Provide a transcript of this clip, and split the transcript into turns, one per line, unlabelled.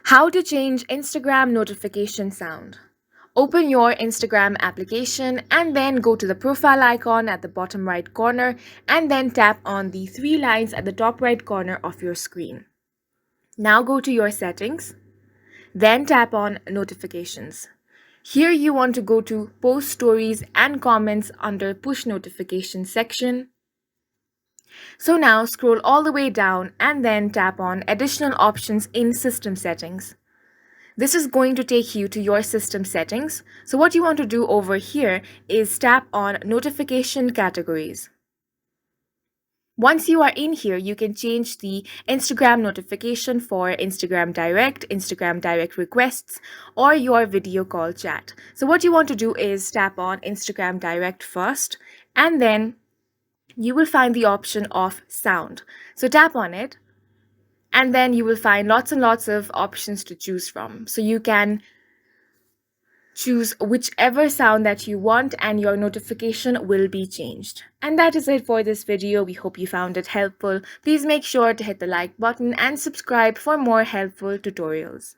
How to change Instagram notification sound. Open your Instagram application and then go to the profile icon at the bottom right corner and then tap on the three lines at the top right corner of your screen. Now go to your settings, then tap on notifications. Here you want to go to post stories and comments under push notifications section. So now scroll all the way down and then tap on additional options in system settings. This is going to take you to your system settings. So what you want to do over here is tap on notification categories. Once you are in here, you can change the Instagram notification for Instagram Direct requests, or your video call chat. So what you want to do is tap on Instagram Direct first, and then you will find the option of sound. So tap on it, and then you will find lots and lots of options to choose from. So you can choose whichever sound that you want and your notification will be changed. And that is it for this video. We hope you found it helpful. Please make sure to hit the like button and subscribe for more helpful tutorials.